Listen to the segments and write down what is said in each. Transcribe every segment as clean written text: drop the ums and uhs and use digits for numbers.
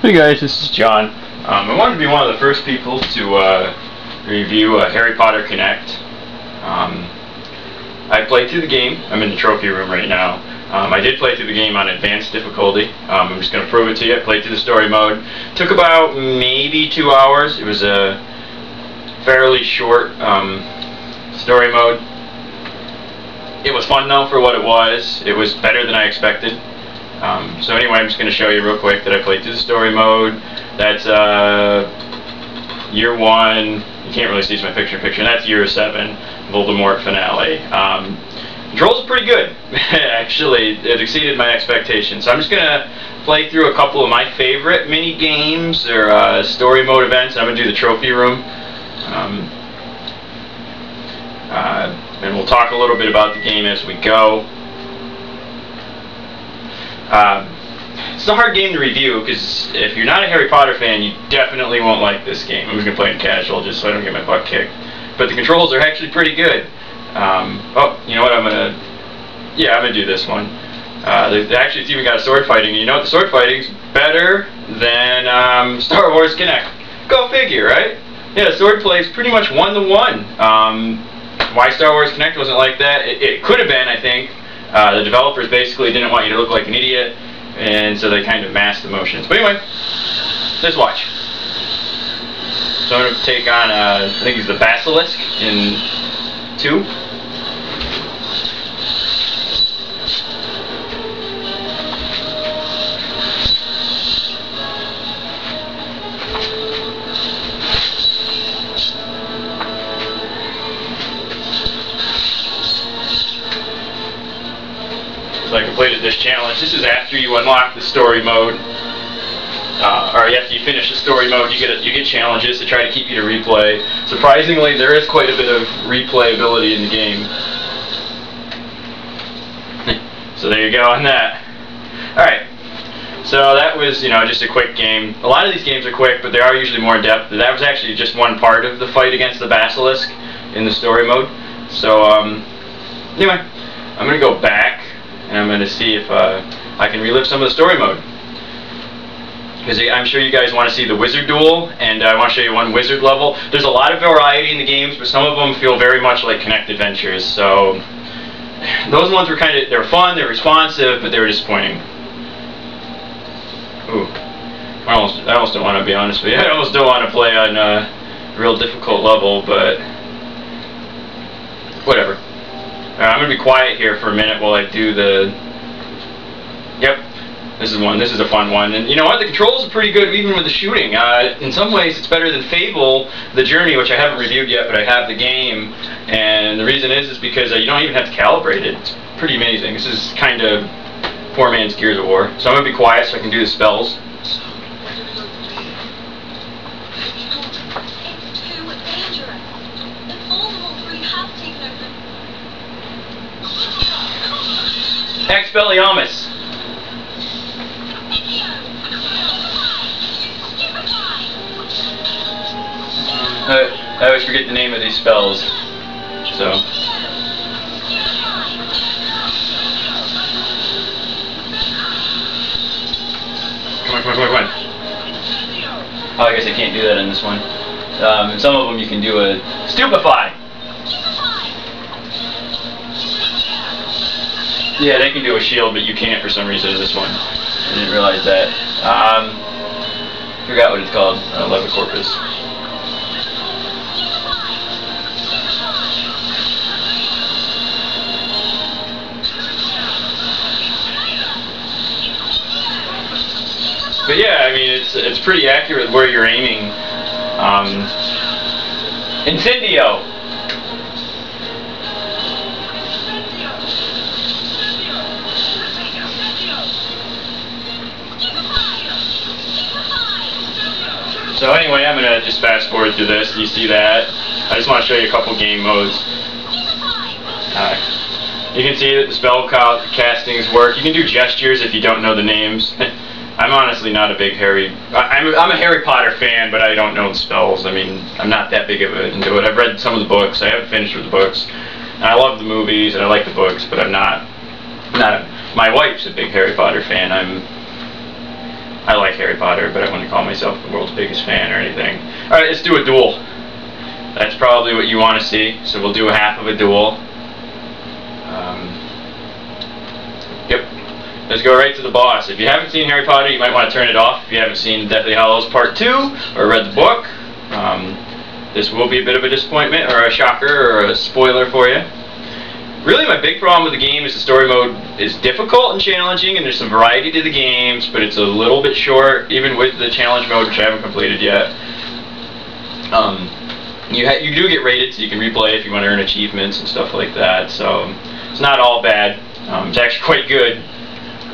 Hey guys, this is John. I wanted to be one of the first people to review Harry Potter Kinect. I played through the game. I'm in the trophy room right now. I did play through the game on advanced difficulty. I'm just going to prove it to you. I played through the story mode. Took about maybe 2 hours. It was a fairly short story mode. It was fun though for what it was. It was better than I expected. So anyway, I'm just going to show you real quick that I played through the story mode. That's year 1. You can't really see my picture. That's year 7, Voldemort finale. Controls are pretty good. Actually, it exceeded my expectations. So I'm just going to play through a couple of my favorite mini games or story mode events. I'm going to do the trophy room. And we'll talk a little bit about the game as we go. It's a hard game to review because if you're not a Harry Potter fan, you definitely won't like this game. I'm just going to play it casual just so I don't get my butt kicked. But the controls are actually pretty good. Oh, you know what? I'm going to do this one. Actually, it's even got a sword fighting. You know what? The sword fighting's better than Star Wars Kinect. Go figure, right? Yeah, sword play is pretty much 1-to-1. Why Star Wars Kinect wasn't like that? It could have been, I think. The developers basically didn't want you to look like an idiot, and so they kind of masked the motions. But anyway, let's watch. So I'm going to take on, I think he's the Basilisk in 2. I completed this challenge. This is after you unlock the story mode, or after you finish the story mode, you get challenges to try to keep you to replay. Surprisingly, there is quite a bit of replayability in the game. So there you go on that. Alright, so that was, just a quick game. A lot of these games are quick, but they are usually more in depth. That was actually just one part of the fight against the Basilisk in the story mode. So, anyway, I'm going to go back and I'm going to see if I can relive some of the story mode. Because I'm sure you guys want to see the wizard duel, and I want to show you one wizard level. There's a lot of variety in the games, but some of them feel very much like Kinect adventures. So those ones were they were fun, they were responsive, but they were disappointing. Ooh, I almost don't want to be honest with you. I almost don't want to play on a real difficult level, but whatever. I'm going to be quiet here for a minute while I do the... Yep, this is a fun one. And you know what? The controls are pretty good even with the shooting. In some ways it's better than Fable, The Journey, which I haven't reviewed yet, but I have the game. And the reason is because you don't even have to calibrate it. It's pretty amazing. This is kind of poor man's Gears of War. So I'm going to be quiet so I can do the spells. Expelliarmus. I always forget the name of these spells. So. Come on. Oh, I guess I can't do that in this one. In some of them you can do a stupefy. Yeah, they can do a shield, but you can't for some reason in this one. I didn't realize that. Forgot what it's called. Levicorpus. But yeah, I mean, it's pretty accurate where you're aiming. Incendio! So anyway, I'm going to just fast forward through this. You see that. I just want to show you a couple game modes. You can see that the spell castings work. You can do gestures if you don't know the names. I'm honestly not a big I'm a Harry Potter fan, but I don't know the spells. I mean, I'm not that big of into it. I've read some of the books. I haven't finished with the books. And I love the movies and I like the books, but I'm not my wife's a big Harry Potter fan. I like like Harry Potter, but I wouldn't call myself the world's biggest fan or anything. Alright, let's do a duel. That's probably what you want to see, so we'll do a half of a duel. Yep. Let's go right to the boss. If you haven't seen Harry Potter, you might want to turn it off. If you haven't seen Deathly Hallows Part 2 or read the book, this will be a bit of a disappointment or a shocker or a spoiler for you. Really, my big problem with the game is the story mode is difficult and challenging, and there's some variety to the games, but it's a little bit short, even with the challenge mode, which I haven't completed yet. You do get rated, so you can replay if you want to earn achievements and stuff like that, so it's not all bad. It's actually quite good.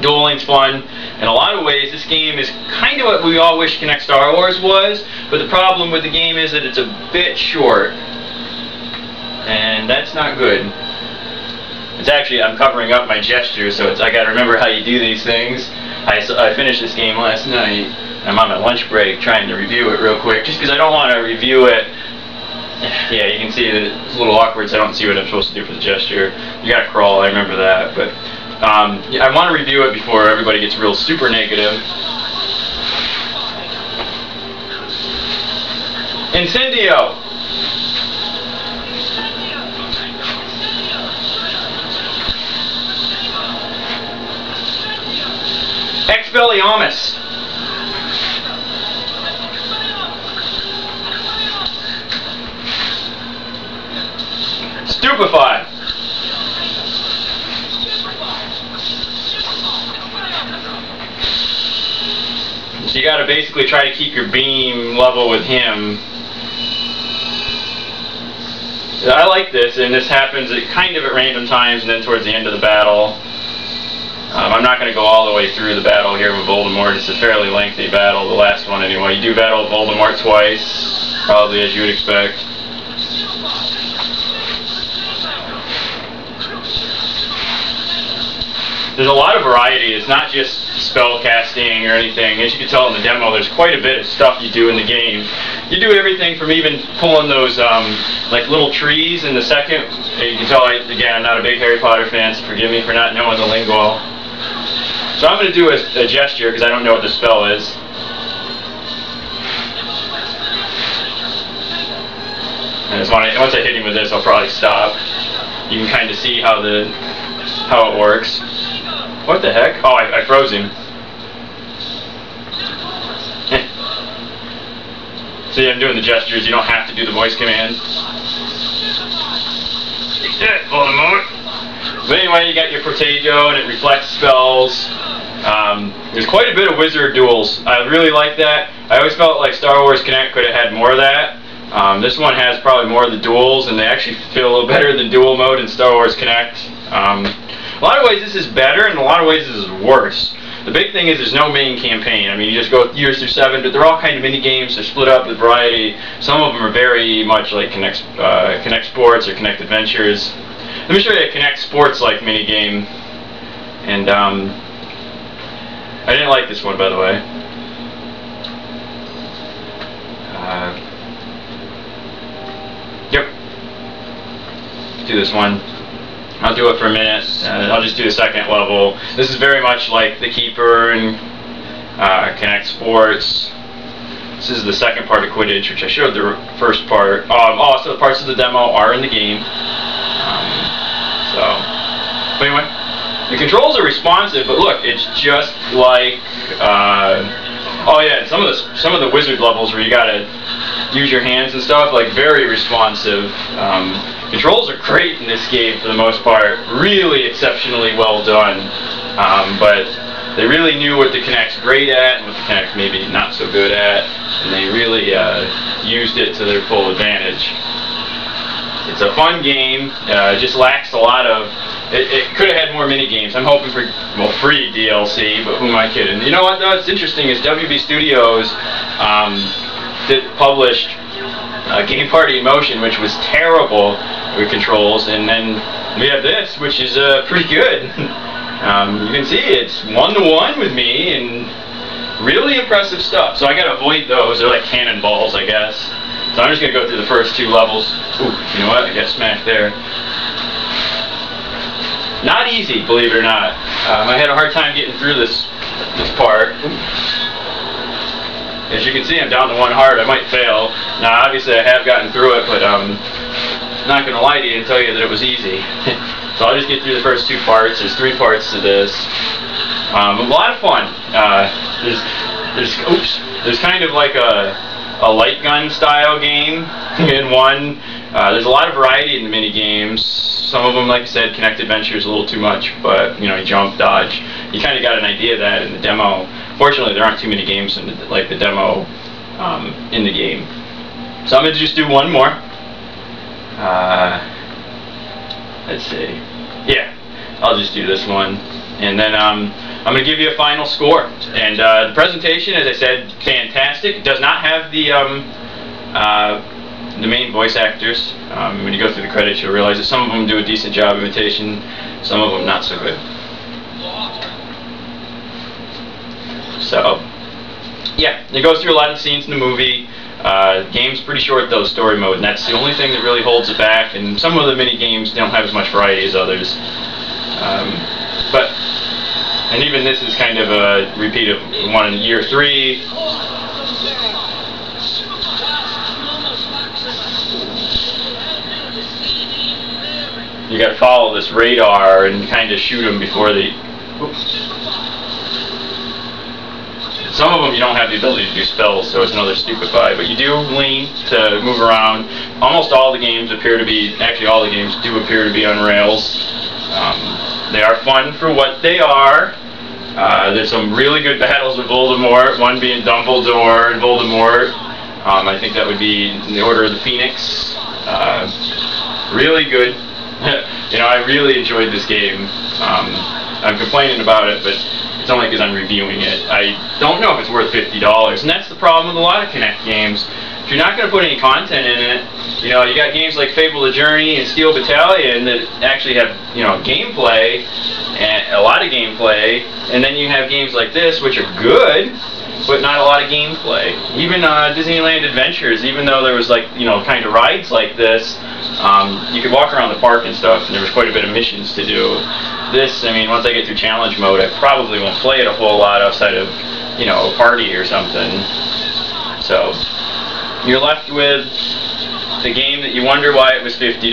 Dueling's fun. In a lot of ways, this game is kind of what we all wish Kinect Star Wars was, but the problem with the game is that it's a bit short, and that's not good. It's actually, I'm covering up my gestures, so I gotta remember how you do these things. I finished this game last night. I'm on my lunch break trying to review it real quick, just because I don't want to review it. Yeah, you can see that it's a little awkward, so I don't see what I'm supposed to do for the gesture. You gotta crawl, I remember that, but yeah, I want to review it before everybody gets real super negative. Incendio! Expelliarmus! Stupefy! So you gotta basically try to keep your beam level with him. I like this, and this happens kind of at random times and then towards the end of the battle. I'm not going to go all the way through the battle here with Voldemort. It's a fairly lengthy battle, the last one anyway. You do battle Voldemort twice, probably as you would expect. There's a lot of variety. It's not just spell casting or anything. As you can tell in the demo, there's quite a bit of stuff you do in the game. You do everything from even pulling those like little trees in the second. You can tell, again, I'm not a big Harry Potter fan, so forgive me for not knowing the lingo. So I'm going to do a gesture because I don't know what the spell is. And once I hit him with this, I'll probably stop. You can kind of see how it works. What the heck? Oh, I froze him. See, I'm doing the gestures. You don't have to do the voice command. Yeah, Voldemort. But anyway, you got your Protego, and it reflects spells. There's quite a bit of wizard duels. I really like that. I always felt like Star Wars Kinect could have had more of that. This one has probably more of the duels, and they actually feel a little better than duel mode in Star Wars Kinect. A lot of ways this is better, and in a lot of ways this is worse. The big thing is there's no main campaign. I mean, you just go years through 7, but they're all kind of mini games. They're split up with variety. Some of them are very much like Kinect Sports or Kinect Adventures. Let me show you a Kinect Sports-like mini game. And I didn't like this one, by the way. Yep. Do this one. I'll do it for a minute. I'll just do the second level. This is very much like The Keeper and Kinect Sports. This is the second part of Quidditch, which I showed the first part. Also, the parts of the demo are in the game. But anyway, the controls are responsive, but look, it's just like oh yeah, some of the wizard levels where you gotta use your hands and stuff, like very responsive. Controls are great in this game for the most part, really exceptionally well done, but they really knew what the Kinect's great at and what the Kinect maybe not so good at, and they really used it to their full advantage. It's a fun game, it just lacks a lot of, it could have had more mini games. I'm hoping for, well, free DLC, but who am I kidding? You know what though, it's interesting is WB Studios published Game Party in Motion, which was terrible with controls, and then we have this, which is pretty good. You can see it's 1-to-1 with me, and really impressive stuff. So I gotta avoid those. They're like cannonballs, I guess. So I'm just gonna go through the first 2 levels. Ooh, you know what? I got smacked there. Not easy, believe it or not. I had a hard time getting through this part. Ooh. As you can see, I'm down to 1 heart. I might fail. Now, obviously, I have gotten through it, but I'm not going to lie to you and tell you that it was easy. So I'll just get through the first 2 parts. There's 3 parts to this. A lot of fun. There's kind of like a light gun style game in one. There's a lot of variety in the mini games. Some of them, like I said, Kinect Adventure is a little too much, but you jump, dodge. You kind of got an idea of that in the demo. Fortunately, there aren't too many games in like the demo in the game. So I'm going to just do one more. Let's see. Yeah, I'll just do this one, and then I'm going to give you a final score. And the presentation, as I said, fantastic. It does not have the main voice actors. When you go through the credits, you'll realize that some of them do a decent job of imitation, some of them not so good. So, yeah, it goes through a lot of the scenes in the movie. The game's pretty short though, story mode, and that's the only thing that really holds it back. And some of the mini games don't have as much variety as others. And even this is kind of a repeat of one in year 3. You got to follow this radar and kind of shoot them before they. Oops. Some of them you don't have the ability to do spells, so it's another stupefy. But you do lean to move around. Almost all the games appear to be, actually all the games do appear to be on rails. They are fun for what they are. There's some really good battles with Voldemort, one being Dumbledore and Voldemort. I think that would be in the Order of the Phoenix. Really good. I really enjoyed this game. I'm complaining about it, but it's only because I'm reviewing it. I don't know if it's worth $50, and that's the problem with a lot of Kinect games. If you're not going to put any content in it, you got games like Fable the Journey and Steel Battalion that actually have, gameplay, and a lot of gameplay, and then you have games like this which are good, but not a lot of gameplay. Even Disneyland Adventures, even though there was kind of rides like this, you could walk around the park and stuff, and there was quite a bit of missions to do. This, once I get through challenge mode, I probably won't play it a whole lot outside of, a party or something. So, you're left with the game that you wonder why it was $50,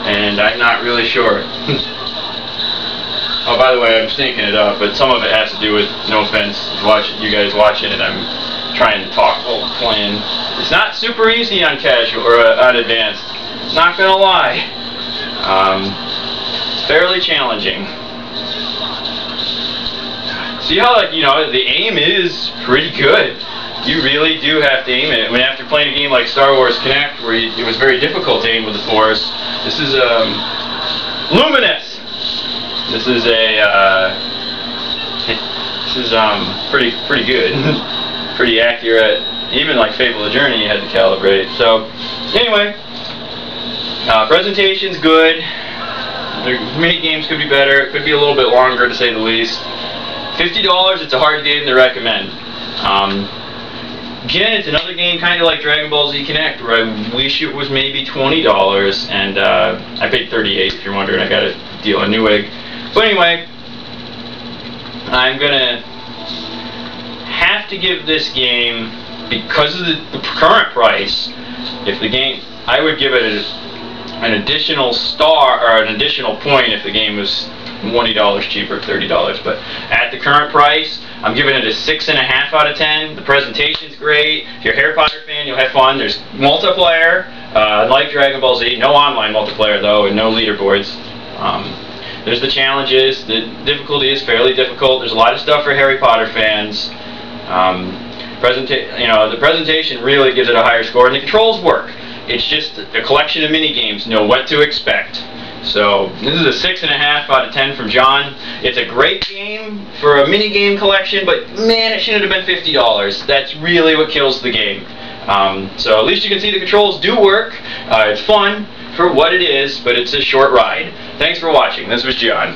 and I'm not really sure. Oh, by the way, I'm sneaking it up, but some of it has to do with, no offense, you guys watching it, I'm trying to talk while playing. It's not super easy on casual, or on advanced, not gonna lie. It's fairly challenging. See how, the aim is pretty good. You really do have to aim it. After playing a game like Star Wars Kinect, where it was very difficult to aim with the Force, this is, Luminous! This is pretty good. Pretty accurate. Even like Fable the Journey, you had to calibrate. So, anyway, presentation's good. The mini games could be better. It could be a little bit longer, to say the least. $50, it's a hard game to recommend. Again, it's another game kind of like Dragon Ball Z Kinect, where I wish it was maybe $20, and I paid $38. If you're wondering, I got a deal on Newegg. But anyway, I'm gonna have to give this game, because of the current price, I would give it an additional star, or an additional point if the game was $20 cheaper, $30. But at the current price, I'm giving it a 6.5 out of 10. The presentation's great. If you're a Harry Potter fan, you'll have fun. There's multiplayer, like Dragon Ball Z. No online multiplayer though, and no leaderboards. There's the challenges. The difficulty is fairly difficult. There's a lot of stuff for Harry Potter fans. The presentation really gives it a higher score, and the controls work. It's just a collection of mini games. Know what to expect. So this is a 6.5 out of 10 from John. It's a great game for a mini game collection, but man, it shouldn't have been $50. That's really what kills the game. So at least you can see the controls do work. It's fun for what it is, but it's a short ride. Thanks for watching. This was John.